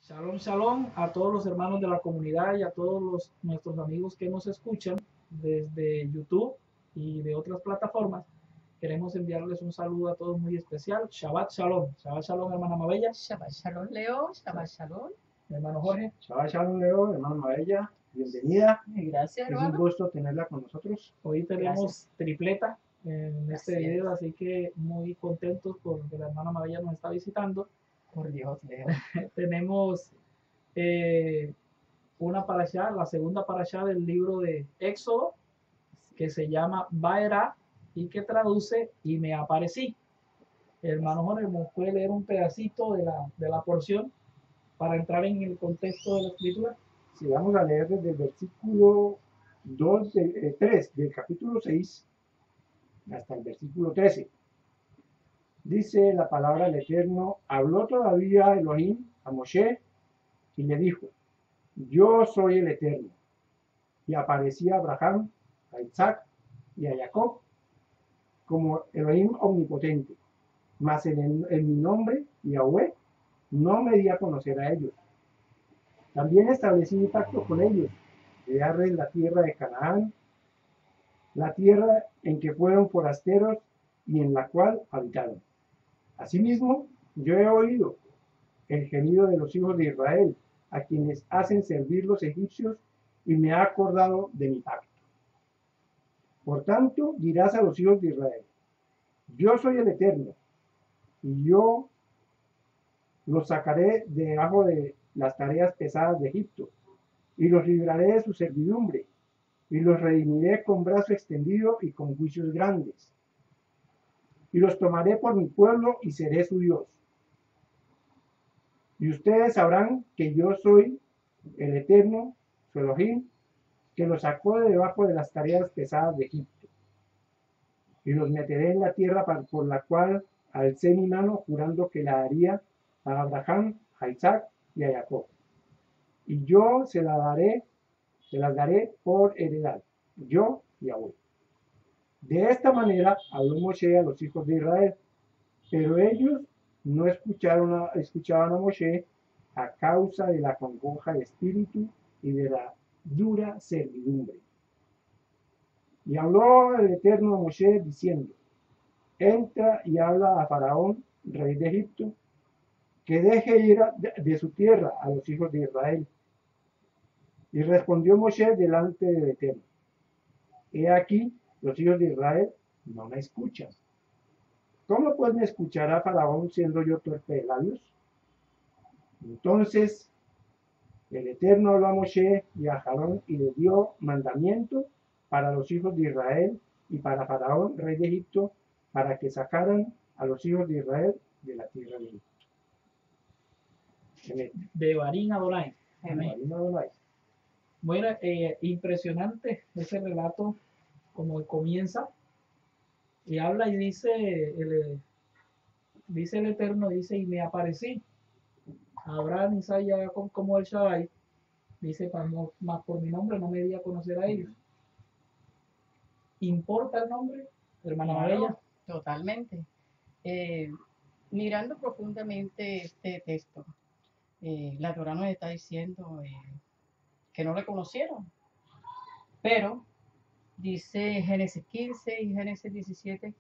Shalom, shalom a todos los hermanos de la comunidad y a todos nuestros amigos que nos escuchan desde YouTube y de otras plataformas. Queremos enviarles un saludo a todos muy especial. Shabbat shalom. Shabbat shalom, hermana Mabella. Shabbat shalom, Leo. Shabbat shalom. Hermano Jorge. Shabbat shalom, Leo, hermano Mabella. Bienvenida. Gracias, hermano. Es un gusto tenerla con nosotros. Hoy tenemos Gracias. tripleta en este video, así que muy contentos porque la hermana Mabella nos está visitando. Por Dios, Leo. Tenemos una parashá, la segunda parashá del libro de Éxodo, que se llama Baera y que traduce y me aparecí. Hermano Jorge, ¿nos puede leer un pedacito de la porción para entrar en el contexto de la escritura? Si vamos a leer desde el versículo 3 del capítulo 6 hasta el versículo 13. Dice la palabra del Eterno: habló todavía Elohim a Moshe y le dijo: yo soy el Eterno. Y aparecía a Abraham, a Isaac y a Jacob como Elohim omnipotente, mas en mi nombre, Yahweh, no me di a conocer a ellos. También establecí mi pacto con ellos, de darles la tierra de Canaán, la tierra en que fueron forasteros y en la cual habitaron. Asimismo, yo he oído el gemido de los hijos de Israel, a quienes hacen servir los egipcios, y me ha acordado de mi pacto. Por tanto, dirás a los hijos de Israel: yo soy el Eterno, y yo los sacaré de debajo de las tareas pesadas de Egipto, y los libraré de su servidumbre, y los redimiré con brazo extendido y con juicios grandes. Y los tomaré por mi pueblo y seré su Dios. Y ustedes sabrán que yo soy el Eterno, su Elohim, que los sacó de debajo de las tareas pesadas de Egipto. Y los meteré en la tierra por la cual alcé mi mano, jurando que la daría a Abraham, a Isaac y a Jacob. Y yo se las daré por heredad, yo Yahweh. De esta manera habló Moshe a los hijos de Israel, pero ellos no escuchaban a Moshe a causa de la congoja de espíritu y de la dura servidumbre. Y habló el Eterno a Moshe diciendo: entra y habla a Faraón, rey de Egipto, que deje ir de su tierra a los hijos de Israel. Y respondió Moshe delante del Eterno: he aquí, los hijos de Israel no me escuchan. ¿Cómo pues me escuchará Faraón siendo yo torpe de labios? Entonces el Eterno habló a Moshe y a Aarón y les dio mandamiento para los hijos de Israel y para Faraón, rey de Egipto, para que sacaran a los hijos de Israel de la tierra de Egipto. De Barín Adonai. Barín Adonai. Bueno, impresionante ese relato, como comienza y habla y dice el Eterno, dice, y me aparecí a Abraham, Isaac y Jacob como el Shaddai, dice, más por mi nombre no me di a conocer a ellos. ¿Importa el nombre, hermana Mabella? Totalmente. Mirando profundamente este texto, la Torá nos está diciendo que no le conocieron, pero dice Génesis 15 y Génesis 17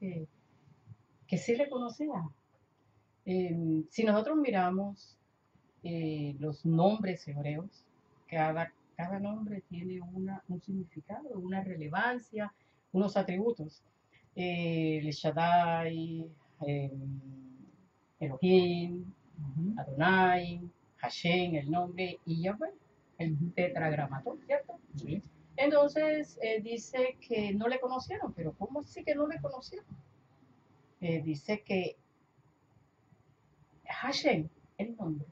que sí le conocían. Si nosotros miramos los nombres hebreos, cada nombre tiene un significado, una relevancia, unos atributos. El Shaddai, Elohim, Adonai, Hashem, el nombre, y Yahweh, el tetragramatón, ¿cierto? Sí. Entonces dice que no le conocieron, pero ¿cómo sí que no le conocieron? Dice que Hashem, el nombre,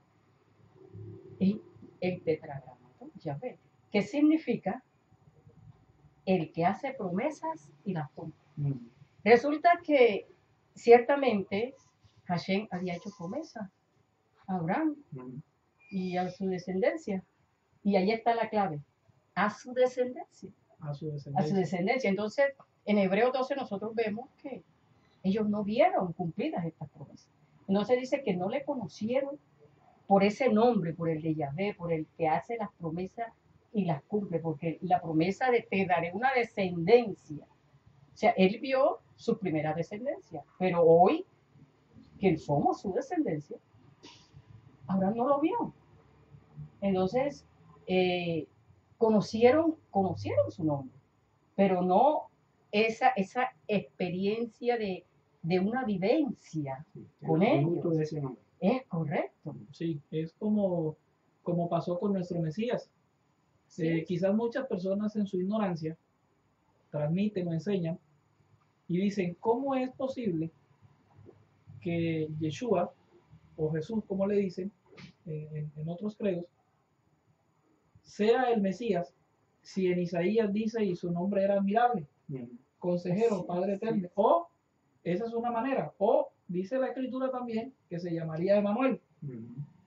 y el tetragramatón, Yahweh, que significa el que hace promesas y las cumple. Resulta que ciertamente Hashem había hecho promesas a Abraham y a su descendencia. Y ahí está la clave, a su descendencia. A su A su descendencia. Entonces, en Hebreo 12 nosotros vemos que ellos no vieron cumplidas estas promesas. Entonces dice que no le conocieron por ese nombre, por el de Yahvé, por el que hace las promesas y las cumple, porque la promesa de te daré una descendencia. O sea, él vio su primera descendencia, pero hoy que somos su descendencia, Abraham no lo vio. Entonces, conocieron su nombre, pero no esa experiencia de una vivencia Sí, con el fruto ellos. de ese nombre. Es correcto. Sí, es como pasó con nuestro Mesías. Sí. Quizás muchas personas en su ignorancia transmiten o enseñan y dicen, ¿cómo es posible que Yeshua o Jesús, como le dicen en otros credos, sea el Mesías si en Isaías dice y su nombre era admirable, consejero, Sí, Padre sí. eterno? O esa es una manera. O dice la Escritura también que se llamaría Emanuel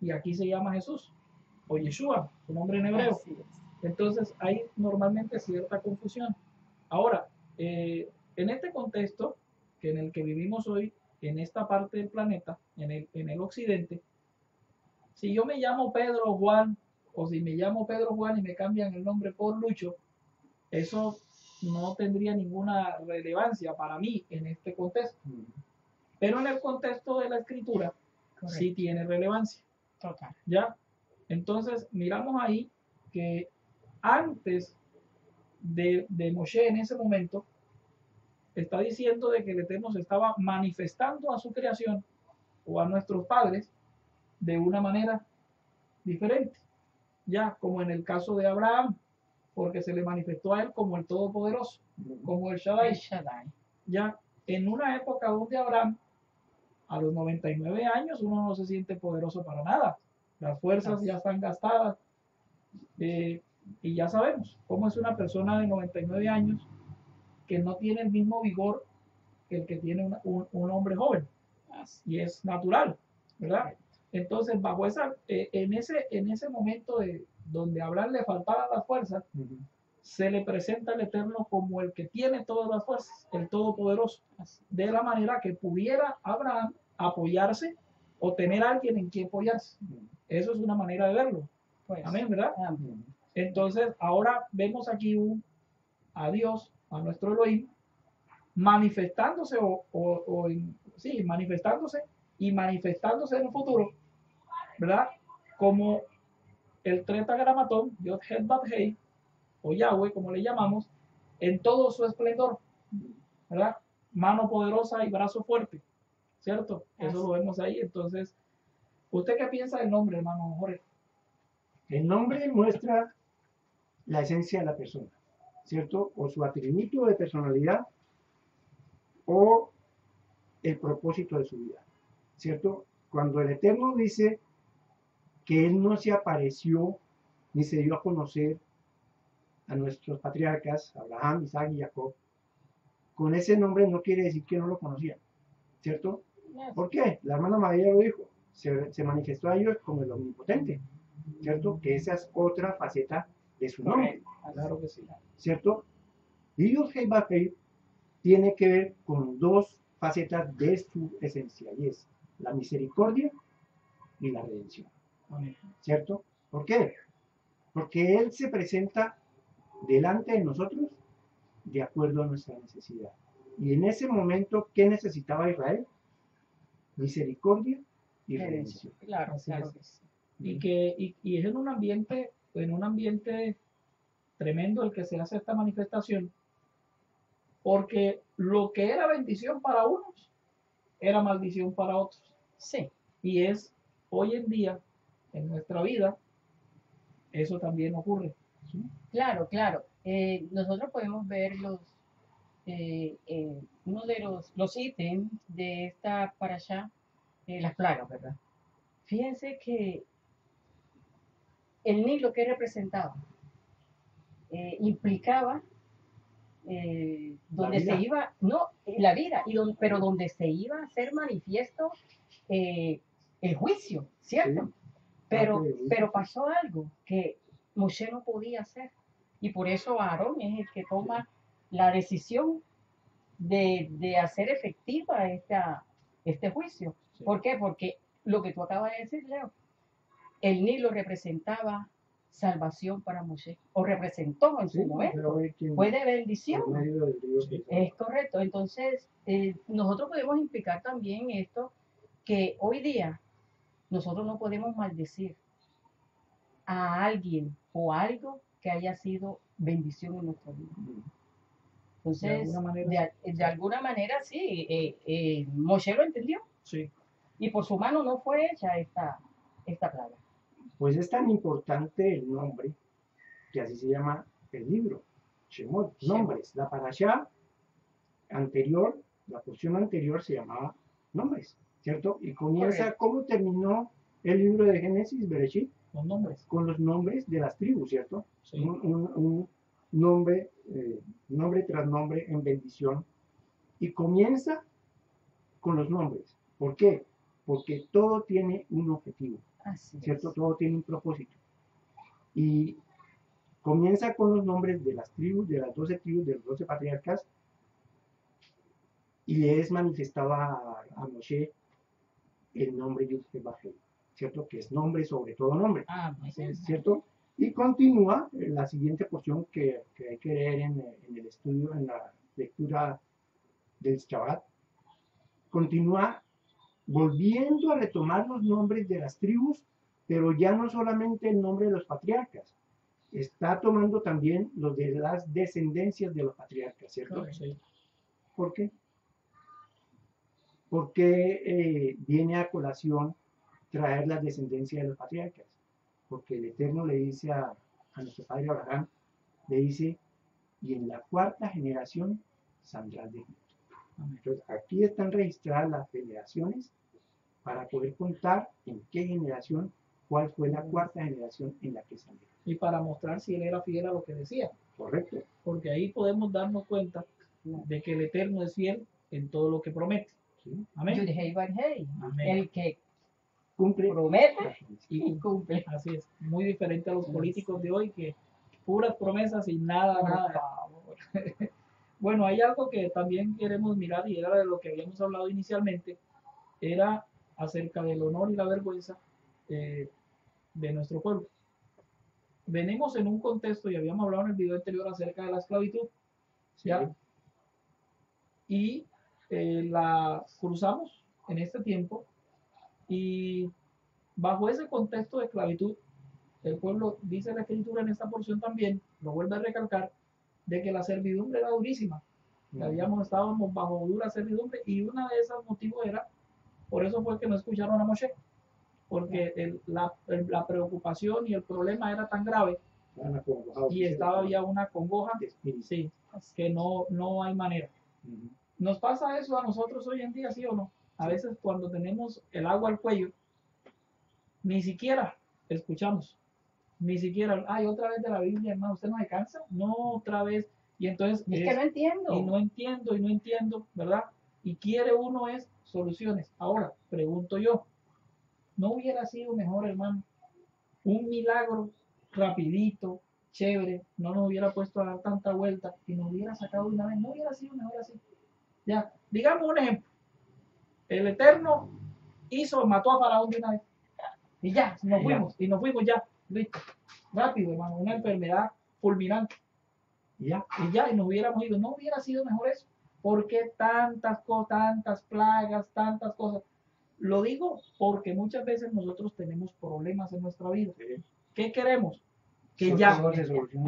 y aquí se llama Jesús o Yeshua, su nombre en hebreo. Así es. Entonces hay normalmente cierta confusión. Ahora, en este contexto que en el que vivimos hoy, en esta parte del planeta, en el occidente, si yo me llamo Pedro Juan, o si me llamo Pedro Juan y me cambian el nombre por Lucho, eso no tendría ninguna relevancia para mí en este contexto. Pero en el contexto de la escritura, Correcto. sí tiene relevancia. Total. ¿Ya? Entonces, miramos ahí que antes de Moshe en ese momento, está diciendo de que el Eterno se estaba manifestando a su creación o a nuestros padres de una manera diferente, ya como en el caso de Abraham, porque se le manifestó a él como el Todopoderoso, como el El Shaddai, Shaddai. ya en una época donde Abraham, a los 99 años, uno no se siente poderoso para nada, las fuerzas ya están gastadas, y ya sabemos cómo es una persona de 99 años que no tiene el mismo vigor que el que tiene un hombre joven, y es natural, ¿verdad? Entonces, bajo en ese momento donde a Abraham le faltaban las fuerzas, se le presenta al Eterno como el que tiene todas las fuerzas, el Todopoderoso, de la manera que pudiera Abraham apoyarse o tener a alguien en quien apoyarse. Eso es una manera de verlo. Pues, Amén, ¿verdad? amén. Entonces, ahora vemos aquí a Dios, a nuestro Elohim, manifestándose sí, manifestándose y manifestándose en el futuro, ¿verdad? Como el tetragramatón, Yod Het Bat Hei, o Yahweh, como le llamamos, en todo su esplendor, ¿verdad? Mano poderosa y brazo fuerte, ¿cierto? Eso lo vemos ahí. Entonces, ¿usted qué piensa del nombre, hermano Jorge? El nombre muestra la esencia de la persona, ¿cierto? O su atributo de personalidad o el propósito de su vida, ¿cierto? Cuando el Eterno dice que Él no se apareció ni se dio a conocer a nuestros patriarcas, Abraham, Isaac y Jacob, con ese nombre no quiere decir que no lo conocían, ¿cierto? ¿Por qué? La hermana María lo dijo, se manifestó a ellos como el omnipotente, ¿cierto? Que esa es otra faceta de su nombre, Claro que sí. ¿cierto? Y Yud Hei Vav Hei tiene que ver con dos facetas de su esencia, y es la misericordia y la redención, Amén. ¿cierto? ¿Por qué? Porque Él se presenta delante de nosotros de acuerdo a nuestra necesidad. Y en ese momento, ¿qué necesitaba Israel? Misericordia y redención. Claro, Así claro es. que sí. Y es en un ambiente tremendo el que se hace esta manifestación, porque lo que era bendición para unos era maldición para otros. Sí, Y es hoy en día, en nuestra vida, eso también ocurre. ¿Sí? claro, claro. Nosotros podemos ver uno de los ítems de esta parashá, las plagas, ¿verdad? Fíjense que el Nilo que representaba implicaba donde se vida. iba, no, la vida, pero donde se iba a hacer manifiesto eh, el juicio, ¿cierto? Sí. Pero pasó algo que Moshe no podía hacer. Y por eso Aarón es el que toma la decisión de hacer efectiva este juicio. Sí. ¿Por qué? Porque lo que tú acabas de decir, Leo, el Nilo representaba salvación para Moshe, o representó en su Sí, momento, fue quien- fue de por bendición. medio del río Sí. Cesar. Es correcto. Entonces, nosotros podemos implicar también esto, que hoy día nosotros no podemos maldecir a alguien o algo que haya sido bendición en nuestra vida. Entonces, de alguna manera sí, Moshe lo entendió Sí, y por su mano no fue hecha esta plaga. Pues es tan importante el nombre que así se llama el libro, Shemot, nombres. La parashá anterior, la porción anterior se llamaba nombres, ¿cierto? Y comienza, Correcto. ¿cómo terminó el libro de Génesis, Bereshit? los nombres. Con los nombres de las tribus, ¿cierto? Sí. Un nombre, nombre tras nombre en bendición. Y comienza con los nombres. ¿Por qué? Porque todo tiene un objetivo, Así ¿cierto? es. Todo tiene un propósito. Y comienza con los nombres de las tribus, de las 12 tribus, de los 12 patriarcas, y le es manifestado a Moshe el nombre Yud-Heh-Vah-Heh, ¿cierto? Que es nombre sobre todo nombre, Así es. ¿cierto? Y continúa la siguiente porción que hay que leer en el estudio, en la lectura del Shabbat, continúa volviendo a retomar los nombres de las tribus, pero ya no solamente el nombre de los patriarcas, está tomando también los de las descendencias de los patriarcas, ¿cierto? Sí. ¿Por qué? Porque viene a colación traer la descendencia de los patriarcas. Porque el Eterno le dice a nuestro padre Abraham, le dice, y en la cuarta generación saldrás de Egipto. Entonces, aquí están registradas las generaciones para poder contar en qué generación, cuál fue la cuarta generación en la que salió. Y para mostrar si él era fiel a lo que decía. Correcto. Porque ahí podemos darnos cuenta de que el Eterno es fiel en todo lo que promete. ¿Sí? Amén. Yud-Heh, Vah-Heh. Amén. El que Cumple. promete Y y cumple. así es. Muy diferente a los políticos de hoy que puras promesas y nada, Por nada. favor. Bueno, hay algo que también queremos mirar y era de lo que habíamos hablado inicialmente, era acerca del honor y la vergüenza de nuestro pueblo. Venimos en un contexto, y habíamos hablado en el video anterior acerca de la esclavitud, ¿ya? Sí. Y la cruzamos en este tiempo, y bajo ese contexto de esclavitud, el pueblo, dice la escritura en esta porción también, lo vuelve a recalcar, de que la servidumbre era durísima. Estábamos bajo dura servidumbre, y uno de esos motivos era, por eso fue que no escucharon a Moshe, porque la preocupación y el problema era tan grave y estaba ya una congoja, sí, que no hay manera. ¿Nos pasa eso a nosotros hoy en día, sí o no? A veces cuando tenemos el agua al cuello, ni siquiera escuchamos, ni siquiera, ay, otra vez de la Biblia, hermano, ¿usted no se cansa? No, otra vez. Y entonces Es que no entiendo. y no entiendo, ¿verdad? Y quiere uno es soluciones. Ahora, pregunto yo, ¿no hubiera sido mejor, hermano, un milagro rapidito, chévere, no nos hubiera puesto a dar tanta vuelta y nos hubiera sacado de una vez? ¿No hubiera sido mejor así? Ya, digamos un ejemplo. El Eterno mató a Faraón de una vez. Y ya, nos fuimos ya, listo. Rápido, hermano, una enfermedad fulminante. Y ya, y nos hubiéramos ido. ¿No hubiera sido mejor eso? ¿Por qué tantas cosas, tantas plagas, tantas cosas? Lo digo porque muchas veces nosotros tenemos problemas en nuestra vida. Sí. ¿Qué queremos? Que ya.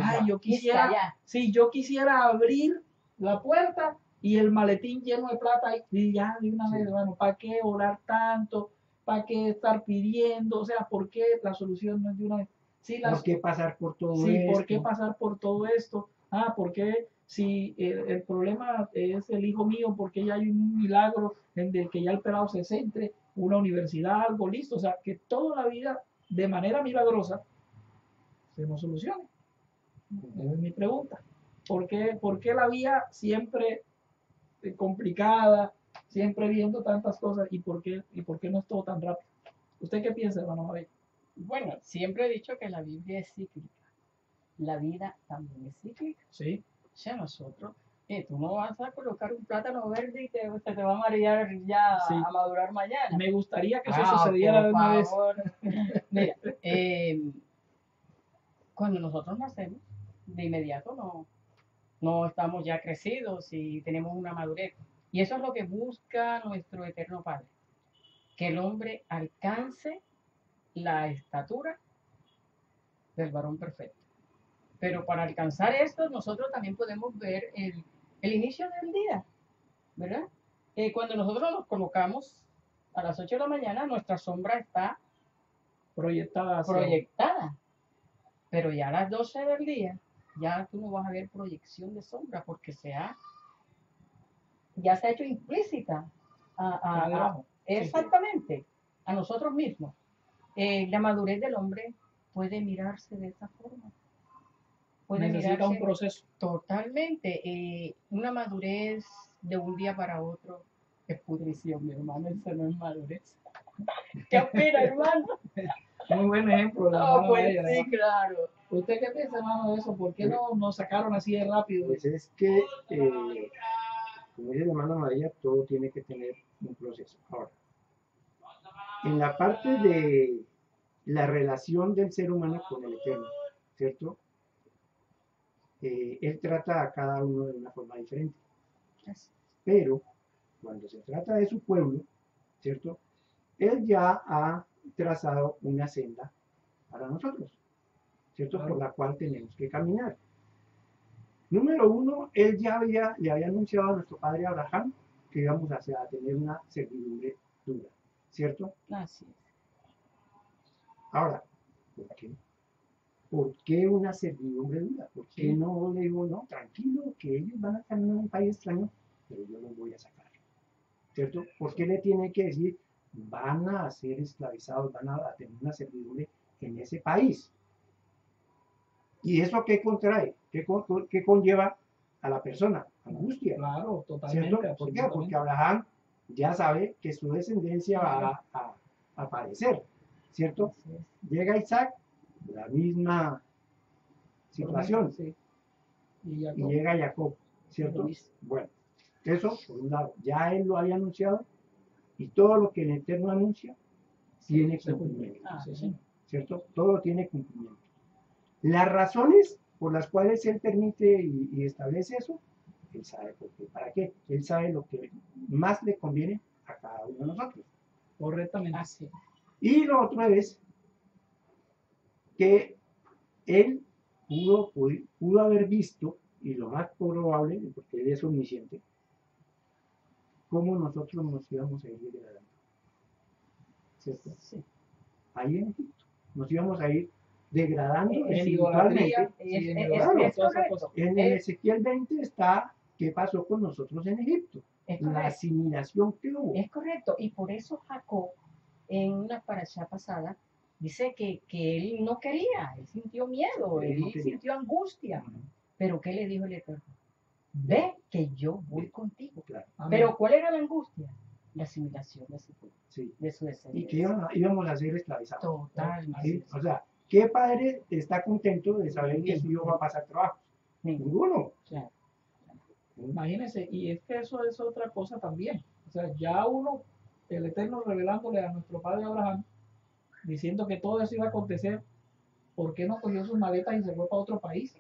Ay, yo quisiera, sí, yo quisiera abrir la puerta y el maletín lleno de plata y ya de una vez, hermano, ¿para qué orar tanto? ¿Para qué estar pidiendo? O sea, ¿por qué la solución no es de una vez? Sí, ¿Por qué pasar por todo sí, esto? ¿por qué pasar por todo esto? Ah, ¿por qué si el problema es el hijo mío? Porque ya hay un milagro en el que ya el pelado se centre, una universidad, algo listo. O sea, que toda la vida, de manera milagrosa, se nos solucione. Esa es mi pregunta. ¿Por qué la vía siempre complicada, siempre viendo tantas cosas, y por qué no es todo tan rápido? ¿Usted qué piensa, hermano Mabel? Bueno, siempre he dicho que la Biblia es cíclica. La vida también es cíclica. Sí, O sea, nosotros Tú no vas a colocar un plátano verde y se te va a marear ya Sí. a madurar mañana. Me gustaría que eso Ah, sucediera de por una vez. favor. Mira, cuando nosotros nacemos, de inmediato no estamos ya crecidos y tenemos una madurez. Y eso es lo que busca nuestro eterno Padre, que el hombre alcance la estatura del varón perfecto. Pero para alcanzar esto, nosotros también podemos ver el inicio del día, ¿verdad? Cuando nosotros nos colocamos a las 8 de la mañana, nuestra sombra está Proyectada hacia proyectada. Pero ya a las 12 del día, ya tú no vas a ver proyección de sombra porque ya se ha hecho implícita acá debajo. exactamente a nosotros mismos. La madurez del hombre puede mirarse de esa forma. Puede Necesita un mirarse proceso. totalmente. Una madurez de un día para otro es pudrición, mi hermano. Eso no es madurez. ¿Qué opina, hermano? Muy buen ejemplo, la No, hermana pues Bella, sí, ¿verdad? claro. ¿Usted qué piensa, hermano, de eso? ¿Por qué no nos sacaron así de rápido? Pues es que, como dice la hermana María, todo tiene que tener un proceso. Ahora, en la parte de la relación del ser humano con el Eterno, ¿cierto? Él trata a cada uno de una forma diferente. Pero cuando se trata de su pueblo, ¿cierto? Él ya ha trazado una senda para nosotros, ¿cierto? Claro. Por la cual tenemos que caminar. Número uno, él ya le había anunciado a nuestro padre Abraham que íbamos a tener una servidumbre dura, ¿cierto? Así es. Ahora, ¿por qué? ¿Por qué una servidumbre dura? ¿Por qué Sí. no le digo, no, tranquilo, que ellos van a caminar en un país extraño, pero yo los voy a sacar? ¿Cierto? ¿Por qué le tiene que decir, van a ser esclavizados, van a tener una servidumbre en ese país? ¿Y eso qué contrae? ¿Qué conlleva a la persona? Angustia. Claro, ¿Cierto? totalmente. ¿Por qué? Porque absolutamente. Abraham ya sabe que su descendencia va a aparecer, ¿cierto? Así es. Llega Isaac, la misma situación, Sí. Y y Jacob. llega Jacob, Lo ¿cierto? mismo. Bueno, eso por un lado, ya él lo había anunciado, y todo lo que el Eterno anuncia tiene Se cumplimiento, Ah, Sí, sí. ¿cierto? Todo tiene cumplimiento. Las razones por las cuales él permite y establece eso, él sabe por qué, para qué. Él sabe lo que más le conviene a cada uno de nosotros. Correctamente. Así es. Y lo otro es que él pudo haber visto, y lo más probable, porque él es omnisciente, cómo nosotros nos íbamos a ir degradando. ¿Cierto? Sí. Ahí en Egipto. Nos íbamos a ir degradando En espiritualmente. idolatría. Es, Sí, en es- idolatría, es todas esas correcto. cosas. En el Ezequiel 20 está qué pasó con nosotros en Egipto. Es La correcto. asimilación que hubo. Es correcto. Y por eso Jacob, en una parasha pasada, dice que él no quería, él sintió miedo, Él no él quería. sintió angustia. Ujú, Pero ¿qué le dijo el Eterno? Ve que yo voy Ve. contigo. claro, Amén. Pero ¿cuál era la angustia? La asimilación de su pueblo, sí. de su Y descendencia. que íbamos a ser esclavizados. Totalmente. ¿Sí? O sea, ¿qué padre está contento de saber que su hijo va a pasar trabajo? Ninguno. Claro. Imagínense, y es que eso es otra cosa también. O sea, ya uno, el Eterno revelándole a nuestro padre Abraham, diciendo que todo eso iba a acontecer, ¿por qué no cogió sus maletas y se fue para otro país?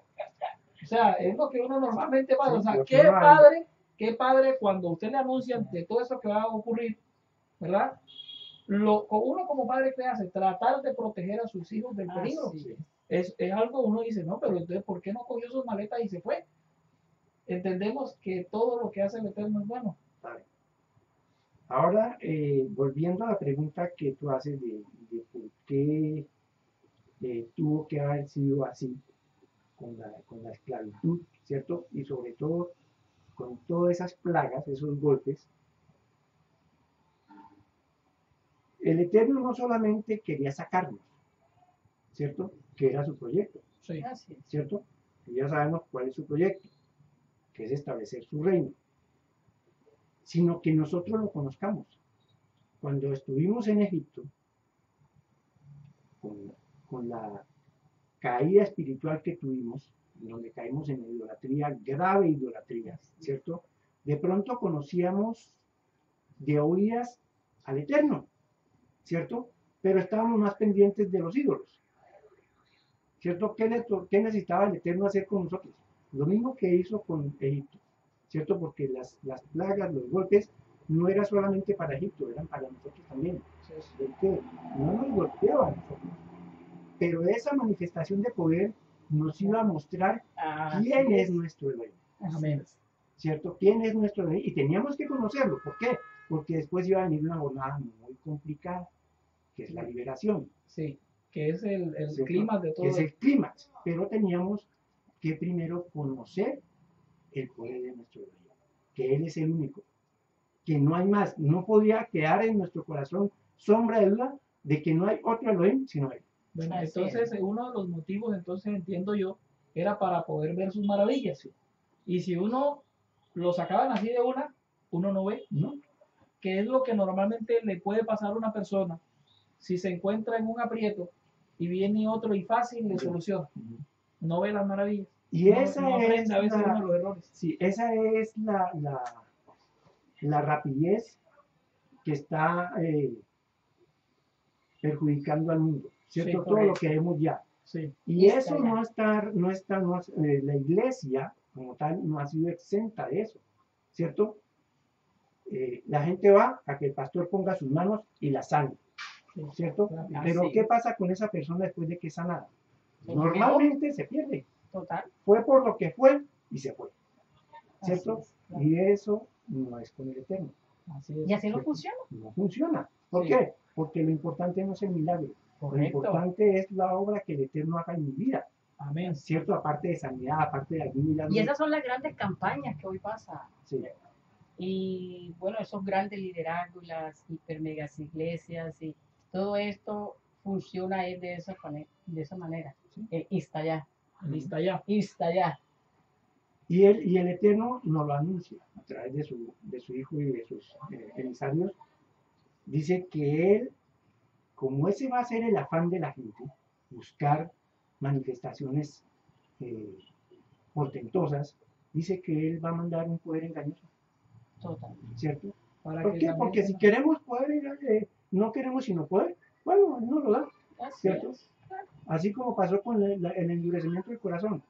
O sea, es lo que uno normalmente pasa. O sea, Sí, qué padre cuando usted le anuncia de todo eso que va a ocurrir, ¿verdad? Uno como padre, ¿qué hace? Tratar de proteger a sus hijos del peligro. Así Es algo, uno dice, no, pero entonces, ¿por qué no cogió sus maletas y se fue? Entendemos que todo lo que hace el Eterno es bueno. Vale. Ahora, volviendo a la pregunta que tú haces de por qué tuvo que haber sido así con la esclavitud, ¿cierto? Y sobre todo con todas esas plagas, esos golpes, el Eterno no solamente quería sacarnos, ¿cierto? Que era su proyecto, Sí. Así es. ¿cierto? Y ya sabemos cuál es su proyecto, que es establecer su reino, sino que nosotros lo conozcamos. Cuando estuvimos en Egipto, con la caída espiritual que tuvimos, donde caímos en idolatría, grave idolatría, ¿cierto? De pronto conocíamos de oídas al Eterno, ¿cierto? Pero estábamos más pendientes de los ídolos, ¿cierto? ¿Qué necesitaba el Eterno hacer con nosotros? Lo mismo que hizo con Egipto, ¿cierto? Porque las plagas, los golpes, no era solamente para Egipto, eran para nosotros también. ¿Por no nos golpeaba a nosotros, pero esa manifestación de poder nos iba a mostrar quién es nuestro Elohim. Amén. ¿Cierto? ¿Quién es nuestro Elohim? Y teníamos que conocerlo. ¿Por qué? Porque después iba a venir una jornada muy complicada, que es la liberación. Sí, que es el ¿Cierto? clímax de todo. Es el clímax. Pero teníamos que primero conocer el poder de nuestro Elohim, que Él es el único, que no hay más. No podía quedar en nuestro corazón sombra de duda de que no hay otro Elohim sino Él. Bueno, Así entonces es. uno de los motivos, entonces entiendo yo, era para poder ver sus maravillas. Y si uno lo sacaban así de una, uno no ve, ¿No? que es lo que normalmente le puede pasar a una persona si se encuentra en un aprieto y viene otro y fácil le soluciona. No ve las maravillas. Y No, esa no aprende es a veces uno la, los errores. sí, esa es la rapidez que está perjudicando al mundo, ¿cierto? Sí, Todo lo correcto. que vemos ya. Sí, Y Está eso ya. la iglesia como tal no ha sido exenta de eso, ¿cierto? La gente va a que el pastor ponga sus manos y la sane, sí. ¿cierto? Claro. Pero Así ¿qué es. pasa con esa persona después de que es sanada? Se Normalmente se pierde. Total. Fue por lo que fue y se fue, Así ¿cierto? es, claro. Y eso no es con el Eterno. Así es. Y así no ¿cierto? funciona. No funciona. ¿Por Sí. qué? Porque lo importante no es el milagro. Lo Correcto. importante es la obra que el Eterno haga en mi vida, Amén. ¿cierto? Aparte de sanidad, aparte de algún milagro. Y esas son las grandes campañas que hoy pasan. Sí, Y bueno, esos grandes liderazgos, las hipermegas iglesias y todo esto funciona es de esa manera. Está ya, Lista ya. está ya. y el Eterno nos lo anuncia a través de su Hijo y de sus emisarios. Dice que Él, como ese va a ser el afán de la gente, buscar manifestaciones portentosas, dice que Él va a mandar un poder engañoso, Total. ¿cierto? Para ¿Por que qué? también Porque si queremos poder, no queremos sino poder, bueno, Él no lo da, Así ¿cierto? es. Así como pasó con el endurecimiento del corazón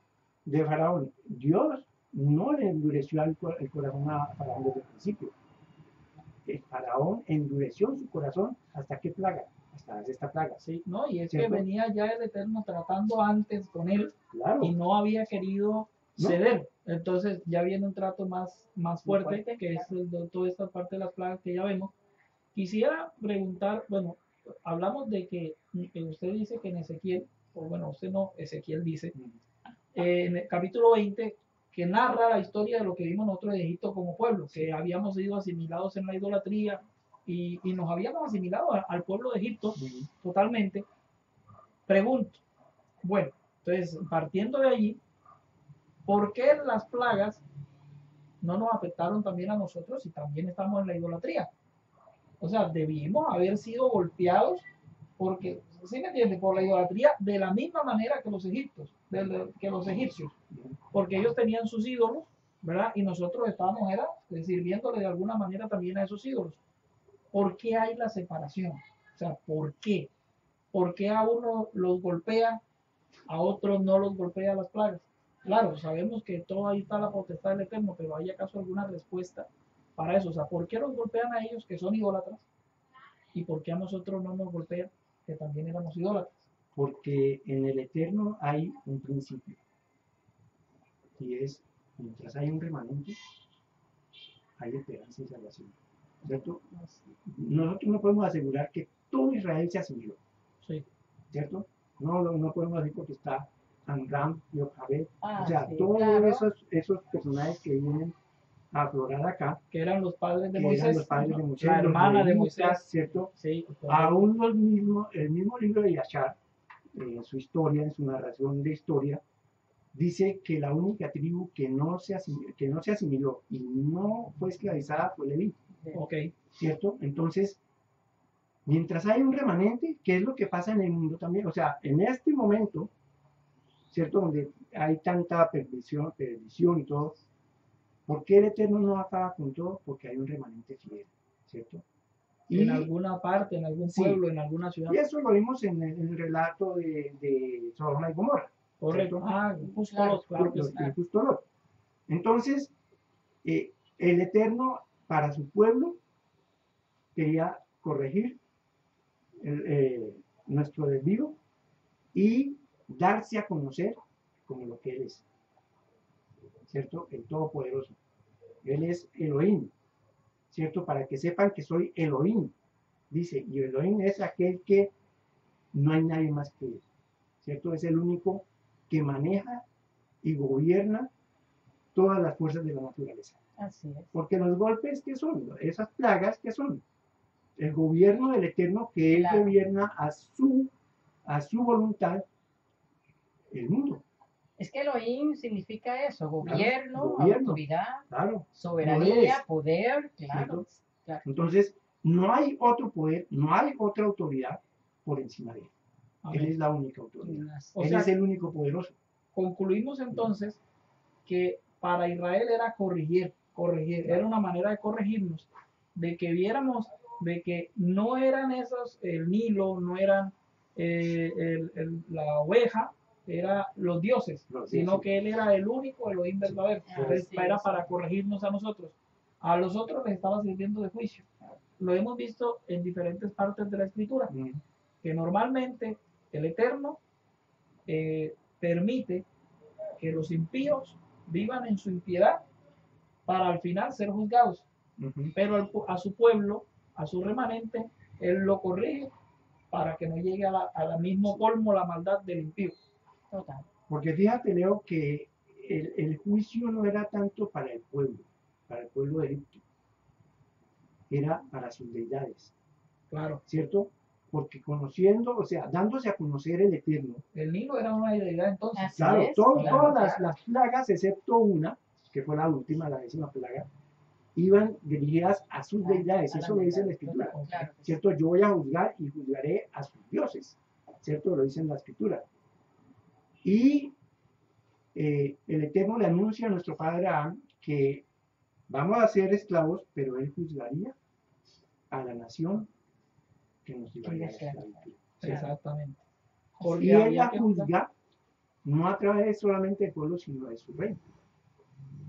de Faraón. Dios no le endureció el corazón a Faraón desde el principio. El Faraón endureció su corazón hasta qué plaga, hasta esta plaga. Sí, no, y es ¿Cierto? que venía ya el Eterno tratando antes con él Claro, y no había querido No. ceder. Entonces ya viene un trato más fuerte, fuerte, que es toda esta parte de las plagas que ya vemos. Quisiera preguntar, bueno, hablamos de que usted dice que en Ezequiel, o bueno, usted no, Ezequiel dice, en el capítulo 20, que narra la historia de lo que vimos nosotros de Egipto como pueblo, que habíamos sido asimilados en la idolatría y nos habíamos asimilado al pueblo de Egipto totalmente. Pregunto, bueno, entonces partiendo de allí, ¿por qué las plagas no nos afectaron también a nosotros si también estamos en la idolatría? O sea, debimos haber sido golpeados porque, ¿sí me entiende? Por la idolatría de la misma manera que los egipcios, porque ellos tenían sus ídolos, ¿verdad? Y nosotros estábamos sirviéndole de alguna manera también a esos ídolos. ¿Por qué hay la separación? O sea, ¿por qué? ¿Por qué a uno los golpea, a otros no los golpea las plagas? Claro, sabemos que todo ahí está la potestad del Eterno, pero ¿hay acaso alguna respuesta para eso? O sea, ¿por qué los golpean a ellos que son idólatras? ¿Y por qué a nosotros no nos golpean que también éramos idólatras? porque en el Eterno hay un principio. Y es, mientras hay un remanente, hay esperanza y salvación. ¿Cierto? Nosotros no podemos asegurar que todo Israel se asimiló. Sí. ¿Cierto? No podemos decir porque está Amram y Ochabed. Ah, O sea, sí, todos claro. esos personajes que vienen a aflorar acá, Que eran los padres de que Moisés. eran los padres de Moisés, la los hermana de levitas, Moisés. ¿cierto? Sí, Aún el mismo libro de Yashar, en su historia, en su narración de historia, dice que la única tribu que no se asimiló y no fue esclavizada fue Leví, ok. ¿cierto? Entonces, mientras hay un remanente, ¿qué es lo que pasa en el mundo también? O sea, en este momento, ¿cierto? Donde hay tanta perdición y todo. ¿Por qué el Eterno no acaba con todo? Porque hay un remanente fiel, ¿cierto? En alguna parte, en algún sí, pueblo, en alguna ciudad. y eso lo vimos en el relato de Sodoma y Gomorra. Correcto. ¿cierto? Ah, justo los, claro que Los sí. que justo Lot. Entonces, el Eterno para su pueblo quería corregir nuestro desvío y darse a conocer como lo que Él es, ¿cierto? El Todopoderoso. Él es Elohim, ¿cierto? Para que sepan que soy Elohim, dice, y Elohim es aquel que no hay nadie más que Él, ¿cierto? Es el único que maneja y gobierna todas las fuerzas de la naturaleza. Así es. Porque los golpes, ¿qué son? Esas plagas, ¿qué son? El gobierno del Eterno que Él Claro. gobierna a su voluntad el mundo. Es que Elohim significa eso, gobierno, gobierno. autoridad, Claro. soberanía, poder, claro, claro. Entonces, no hay otro poder, no hay otra autoridad por encima de Él. Amén. Él es la única autoridad. O Él sea, es el único poderoso. concluimos entonces que para Israel era corregir, era una manera de corregirnos, de que viéramos de que no eran esos, el Nilo, no eran la oveja, era los dioses, sino que él era el único Elohim verdadero. Entonces, era para corregirnos a nosotros. A los otros les estaba sirviendo de juicio. Lo hemos visto en diferentes partes de la Escritura, que normalmente el Eterno permite que los impíos vivan en su impiedad para al final ser juzgados. Pero a su pueblo, a su remanente, él lo corrige para que no llegue a la mismo colmo la maldad del impío. Total. Porque fíjate, Leo, que el juicio no era tanto para el pueblo de Egipto, era para sus deidades. Claro. ¿Cierto? Porque conociendo, o sea, dándose a conocer el Eterno. El Nilo era una deidad entonces. Así claro, es, todas las plagas, excepto una, que fue la última, la 10ª plaga, iban dirigidas a sus deidades. Eso lo dice la Escritura. Claro. ¿Cierto? Yo voy a juzgar y juzgaré a sus dioses. ¿Cierto? Lo dice en la Escritura. Y el Eterno le anuncia a nuestro padre Abraham que vamos a ser esclavos, pero él juzgaría a la nación que nos llevaría a la esclavitud. Exactamente. Porque y él la juzga no a través solamente del pueblo, sino de su reino.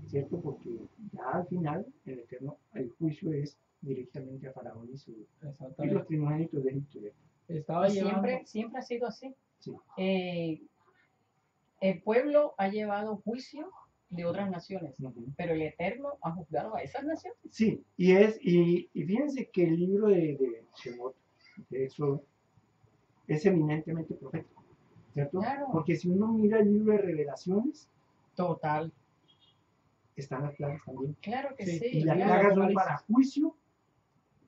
¿Cierto? Porque ya al final el Eterno, el juicio es directamente a Faraón y los primogénitos de Egipto. Estaba siempre ha sido así. Sí. El pueblo ha llevado juicio de otras naciones, pero el Eterno ha juzgado a esas naciones. Sí, y fíjense que el libro de Shemot, eso es eminentemente profético, ¿cierto? Claro. Porque si uno mira el libro de Revelaciones, total, están las plagas también. Claro que sí. Y las plagas son para juicio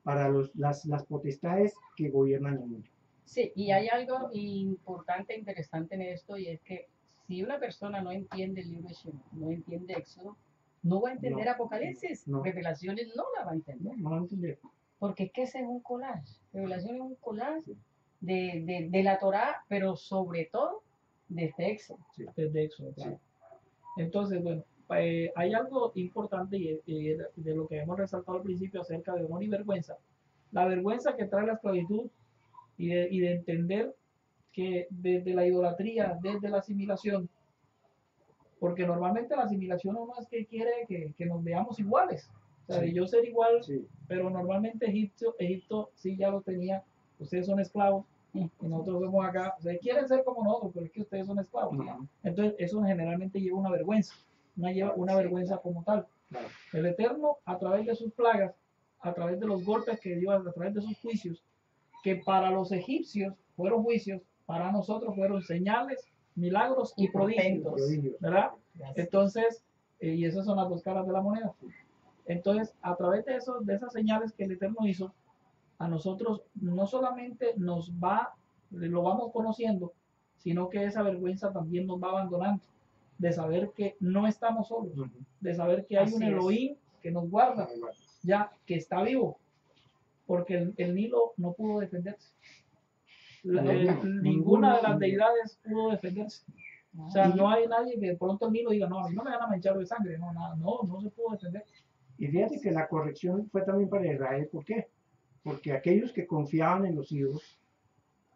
para las potestades que gobiernan el mundo. Sí, y hay algo importante, interesante en esto, y es que si una persona no entiende el libro de Shemot, no entiende Éxodo, no va a entender Apocalipsis. Revelaciones no la va a entender. No va a entender. Porque es que ese es un collage. Revelación es un collage de la Torá, pero sobre todo desde Éxodo. Sí, desde Éxodo, claro. Entonces, bueno, hay algo importante y de lo que hemos resaltado al principio acerca de honor y vergüenza. La vergüenza que trae la esclavitud y de entender que desde la idolatría, desde la asimilación, porque normalmente la asimilación no es que quiere que nos veamos iguales, o sea, de yo ser igual, pero normalmente Egipto sí ya lo tenía, ustedes son esclavos y nosotros somos acá, ustedes quieren ser como nosotros, pero es que ustedes son esclavos. Entonces eso generalmente lleva una vergüenza, una vergüenza como tal. El Eterno, a través de sus plagas, a través de los golpes que dio, a través de sus juicios, que para los egipcios fueron juicios, para nosotros fueron señales, milagros y prodigios, ¿verdad? Entonces, y esas son las dos caras de la moneda. Entonces, a través de esas señales que el Eterno hizo, a nosotros no solamente lo vamos conociendo, sino que esa vergüenza también nos va abandonando, de saber que no estamos solos, de saber que hay un Elohim que nos guarda, ya que está vivo, porque el Nilo no pudo defenderse. Ninguna de las deidades pudo defenderse. O sea, no hay nadie que de pronto el Nilo diga, no, a mí no me van a manchar de sangre, no, nada, no se pudo defender. Y fíjate que la corrección fue también para Israel. ¿Por qué? Porque aquellos que confiaban en los ídolos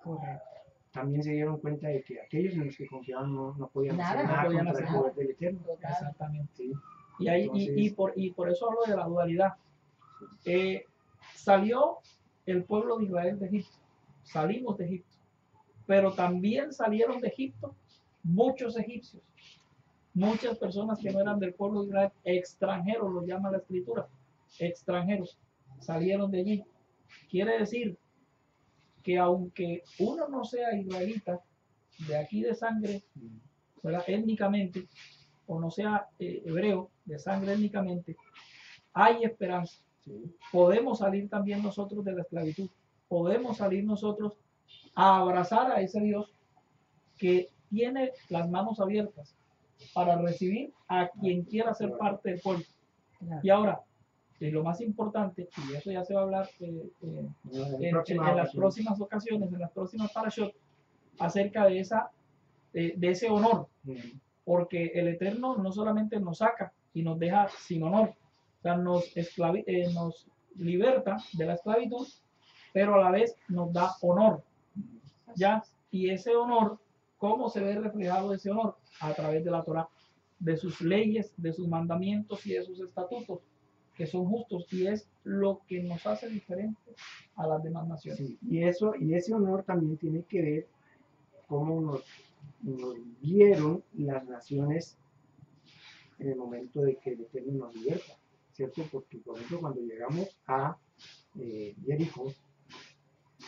Correcto. también se dieron cuenta de que aquellos en los que confiaban no podían Nada, hacer no nada podían contra hacer el poder del Eterno. Total. Exactamente. ¿Sí? Y, ahí, Entonces, y por eso hablo de la dualidad. Salió el pueblo de Israel de Egipto, salimos de Egipto, pero también salieron de Egipto muchos egipcios, muchas personas que no eran del pueblo de Israel, extranjeros, lo llama la escritura, extranjeros, salieron de allí. Quiere decir que aunque uno no sea israelita, de aquí de sangre, ¿verdad? Étnicamente, o no sea hebreo, de sangre étnicamente, hay esperanza. sí, Podemos salir también nosotros de la esclavitud. Podemos salir nosotros a abrazar a ese Dios que tiene las manos abiertas para recibir a quien quiera ser parte del pueblo. Claro. Y ahora, lo más importante, y eso ya se va a hablar en las próximas ocasiones, en las próximas parashot, acerca de ese honor, porque el Eterno no solamente nos saca y nos deja sin honor, o sea, nos liberta de la esclavitud, pero a la vez nos da honor, ¿ya? Y ese honor, ¿cómo se ve reflejado ese honor? A través de la Torah, de sus leyes, de sus mandamientos y de sus estatutos, que son justos, y es lo que nos hace diferentes a las demás naciones. Sí, y ese honor también tiene que ver cómo nos vieron las naciones en el momento de que el Eterno nos liberta, ¿cierto? Porque, por ejemplo, cuando llegamos a Jericó,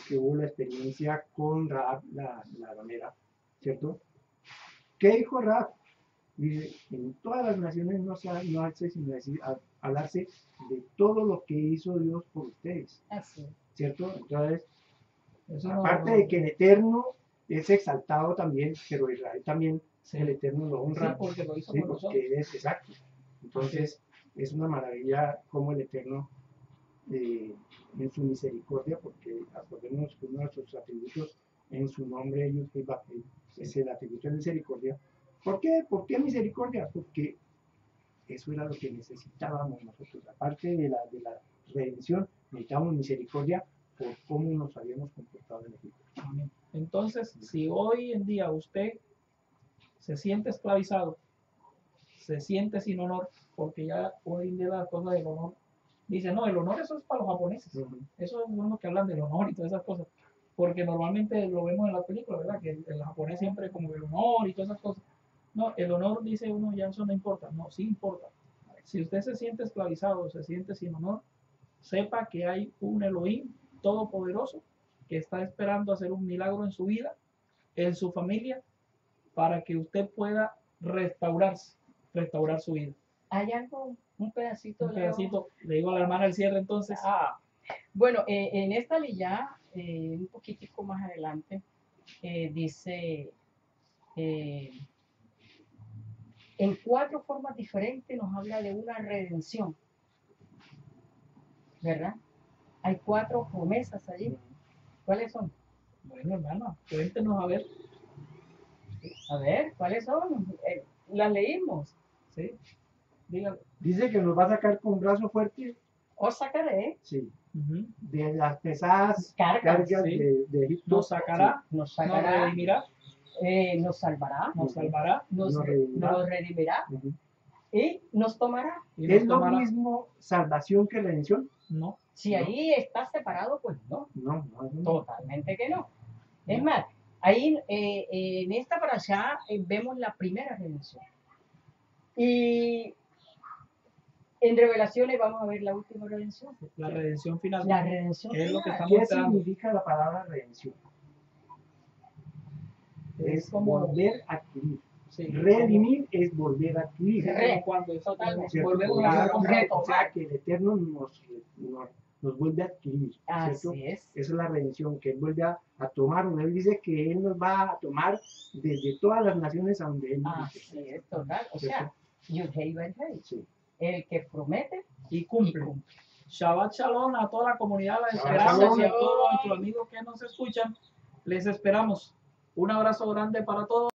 que hubo la experiencia con Rahab, la ramera, ¿cierto? ¿Qué dijo Rahab? Dice, en todas las naciones no hace sino decir, hablarse de todo lo que hizo Dios por ustedes, Así. ¿cierto? Entonces, Eso aparte de que el Eterno es exaltado también, pero Israel también, sí, el Eterno lo honra. sí, porque lo hizo Sí, por nosotros. porque es exacto. Entonces, es una maravilla cómo el Eterno, en su misericordia, porque acordémonos que uno de sus atributos en su nombre es el atributo de misericordia. ¿Por qué? ¿Por qué misericordia? Porque eso era lo que necesitábamos nosotros. Aparte de la redención, necesitábamos misericordia por cómo nos habíamos comportado en Egipto. Amén. Entonces, si hoy en día usted se siente esclavizado, se siente sin honor, porque ya hoy en día la cosa del honor, dice, no, el honor eso es para los japoneses, eso es uno que hablan del honor y todas esas cosas, porque normalmente lo vemos en las películas, ¿verdad? Que el japonés siempre como el honor y todas esas cosas. No, el honor, dice uno, ya eso no importa, no, sí importa. Si usted se siente esclavizado, se siente sin honor, sepa que hay un Elohim todopoderoso que está esperando hacer un milagro en su vida, en su familia, para que usted pueda restaurar su vida. ¿Hay algo, un pedacito? Un pedacito, le digo a la hermana el cierre entonces. Bueno, en esta lilla, un poquitico más adelante, dice, en 4 formas diferentes nos habla de una redención, ¿verdad? Hay 4 promesas allí. ¿Cuáles son? Bueno, hermano, cuéntenos a ver. A ver, ¿cuáles son? Las leímos. Sí, dígale. Dice que nos va a sacar con brazo fuerte. Os sacaré. Sí. De las pesadas cargas sí, de Egipto. Nos sacará, sí, nos redimirá, nos salvará, nos salvará, nos redimirá y nos tomará. ¿Es lo mismo salvación que redención? No. Si ahí está separado, pues no. No. Totalmente que no. Es más, ahí en esta para allá vemos la primera redención. Y en Revelaciones vamos a ver la última redención. La redención final. La redención es final. lo que estamos ¿Qué esperando. significa la palabra redención? Es como volver a adquirir. Sí, Redimir es volver a adquirir. Cuando Totalmente. volvemos a O sea, que el Eterno nos vuelve a adquirir. ¿cierto? Así es. Esa es la redención, que Él vuelve a tomar. Él dice que Él nos va a tomar desde todas las naciones a donde Él nos dice. Así es, total. O sea, Yud-Hei Vei-Hei. Sí. El que promete y cumple. Shabbat Shalom a toda la comunidad, la Shabbat esperamos Shalom. y a todos nuestros amigos que nos escuchan. Les esperamos. Un abrazo grande para todos.